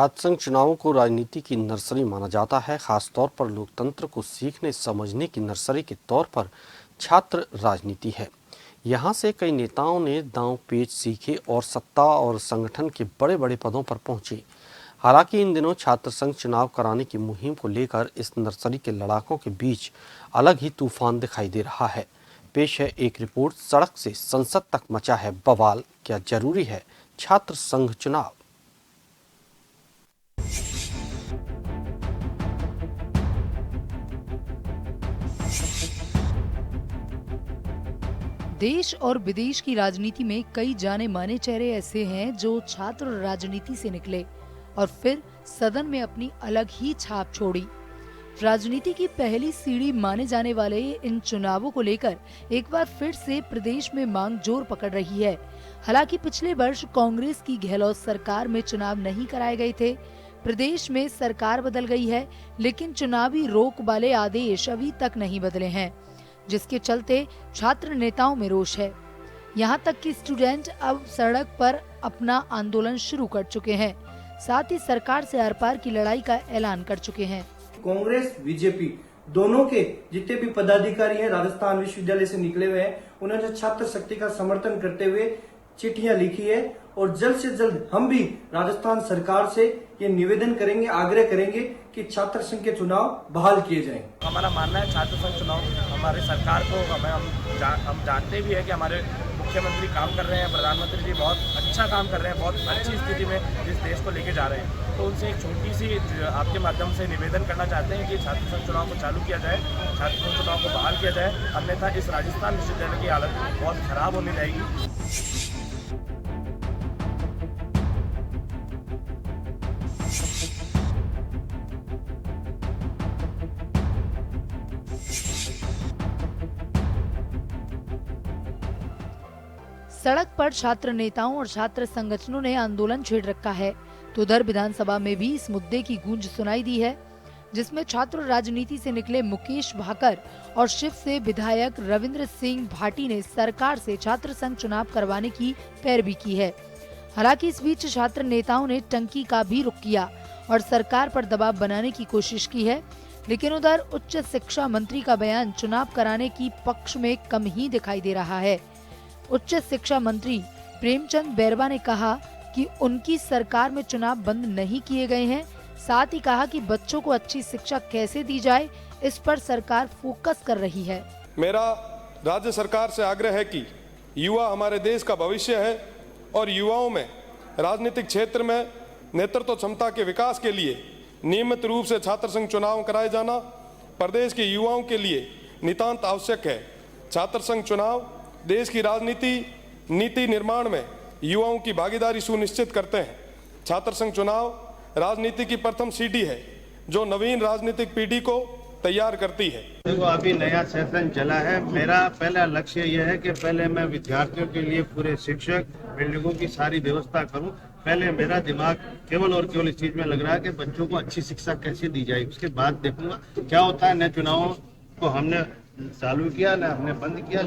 छात्र संघ चुनावों को राजनीति की नर्सरी माना जाता है। खासतौर पर लोकतंत्र को सीखने समझने की नर्सरी के तौर पर छात्र राजनीति है। यहाँ से कई नेताओं ने दांव पेच सीखे और सत्ता और संगठन के बड़े बड़े पदों पर पहुंचे। हालांकि इन दिनों छात्र संघ चुनाव कराने की मुहिम को लेकर इस नर्सरी के लड़ाकों के बीच अलग ही तूफान दिखाई दे रहा है। पेश है एक रिपोर्ट। सड़क से संसद तक मचा है बवाल, क्या जरूरी है छात्र संघ चुनाव? देश और विदेश की राजनीति में कई जाने माने चेहरे ऐसे हैं जो छात्र राजनीति से निकले और फिर सदन में अपनी अलग ही छाप छोड़ी। राजनीति की पहली सीढ़ी माने जाने वाले इन चुनावों को लेकर एक बार फिर से प्रदेश में मांग जोर पकड़ रही है। हालांकि पिछले वर्ष कांग्रेस की गहलोत सरकार में चुनाव नहीं कराए गए थे। प्रदेश में सरकार बदल गई है, लेकिन चुनावी रोक वाले आदेश अभी तक नहीं बदले हैं, जिसके चलते छात्र नेताओं में रोष है। यहां तक कि स्टूडेंट अब सड़क पर अपना आंदोलन शुरू कर चुके हैं। साथ ही सरकार से आर पार की लड़ाई का ऐलान कर चुके हैं। कांग्रेस बीजेपी दोनों के जितने भी पदाधिकारी हैं राजस्थान विश्वविद्यालय से निकले हुए हैं, उन्होंने छात्र शक्ति का समर्थन करते हुए चिट्ठियां लिखी है और जल्द से जल्द हम भी राजस्थान सरकार से ये निवेदन करेंगे, आग्रह करेंगे कि छात्र संघ के चुनाव बहाल किए जाएं। हमारा मानना है छात्र संघ चुनाव हमारे सरकार को हम जानते भी है कि हमारे मुख्यमंत्री काम कर रहे हैं, प्रधानमंत्री जी बहुत अच्छा काम कर रहे हैं, बहुत अच्छी स्थिति में इस देश को लेके जा रहे हैं। तो उनसे एक छोटी सी आपके माध्यम से निवेदन करना चाहते हैं कि छात्र संघ चुनाव को चालू किया जाए, छात्र संघ चुनाव को बहाल किया जाए, अन्यथा इस राजस्थान विश्वविद्यालय की हालत बहुत खराब होने जाएगी। सड़क पर छात्र नेताओं और छात्र संगठनों ने आंदोलन छेड़ रखा है, तो उधर विधानसभा में भी इस मुद्दे की गूंज सुनाई दी है, जिसमें छात्र राजनीति से निकले मुकेश भाकर और शिव से विधायक रविंद्र सिंह भाटी ने सरकार से छात्र संघ चुनाव करवाने की पैरवी की है। हालांकि इस बीच छात्र नेताओं ने टंकी का भी रुख किया और सरकार पर दबाव बनाने की कोशिश की है, लेकिन उधर उच्च शिक्षा मंत्री का बयान चुनाव कराने की पक्ष में कम ही दिखाई दे रहा है। उच्च शिक्षा मंत्री प्रेमचंद बैरवा ने कहा कि उनकी सरकार में चुनाव बंद नहीं किए गए हैं। साथ ही कहा कि बच्चों को अच्छी शिक्षा कैसे दी जाए, इस पर सरकार फोकस कर रही है। मेरा राज्य सरकार से आग्रह है कि युवा हमारे देश का भविष्य है और युवाओं में राजनीतिक क्षेत्र में नेतृत्व क्षमता के विकास के लिए नियमित रूप से छात्र संघ चुनाव कराए जाना प्रदेश के युवाओं के लिए नितांत आवश्यक है। छात्र संघ चुनाव देश की राजनीति नीति निर्माण में युवाओं की भागीदारी सुनिश्चित करते हैं। छात्र संघ चुनाव राजनीति की प्रथम सीढ़ी है जो नवीन राजनीतिक पीढ़ी को तैयार करती है। देखो, अभी नया सेशन चला है। मेरा पहला लक्ष्य यह है कि पहले मैं विद्यार्थियों के लिए पूरे शिक्षक बिल्डिंगों की सारी व्यवस्था करूं। पहले मेरा दिमाग केवल और केवल इस चीज में लग रहा है कि बच्चों को अच्छी शिक्षा कैसे दी जाए। उसके बाद देखूंगा क्या होता है। नए चुनावों को हमने चालू किया न हमने बंद किया।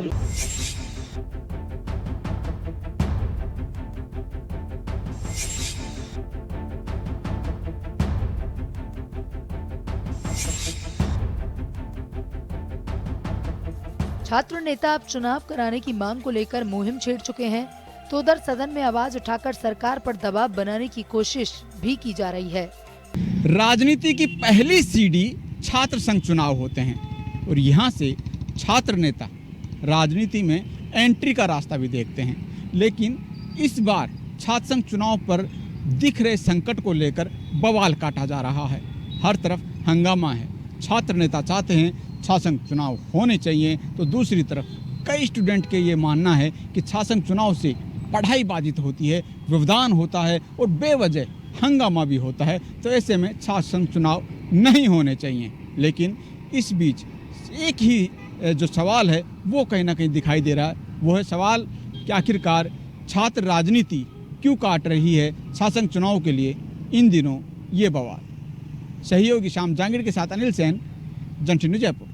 छात्र नेता अब चुनाव कराने की मांग को लेकर मुहिम छेड़ चुके हैं, तो उधर सदन में आवाज उठाकर सरकार पर दबाव बनाने की कोशिश भी की जा रही है। राजनीति की पहली सीढ़ी छात्र संघ चुनाव होते हैं और यहाँ से छात्र नेता राजनीति में एंट्री का रास्ता भी देखते हैं। लेकिन इस बार छात्र संघ चुनाव पर दिख रहे संकट को लेकर बवाल काटा जा रहा है। हर तरफ हंगामा है। छात्र नेता चाहते हैं छात्र संघ चुनाव होने चाहिए, तो दूसरी तरफ कई स्टूडेंट के ये मानना है कि छात्र संघ चुनाव से पढ़ाई बाधित होती है, व्यवधान होता है और बेवजह हंगामा भी होता है। तो ऐसे में छात्र संघ चुनाव नहीं होने चाहिए। लेकिन इस बीच एक ही जो सवाल है वो कहीं ना कहीं दिखाई दे रहा है। वो है सवाल कि आखिरकार छात्र राजनीति क्यों काट रही है छात्र संघ चुनाव के लिए इन दिनों ये बवाल। सहयोगी श्याम जांगीड़ के साथ अनिल सेन, जनशक्ति न्यूज़ जयपुर।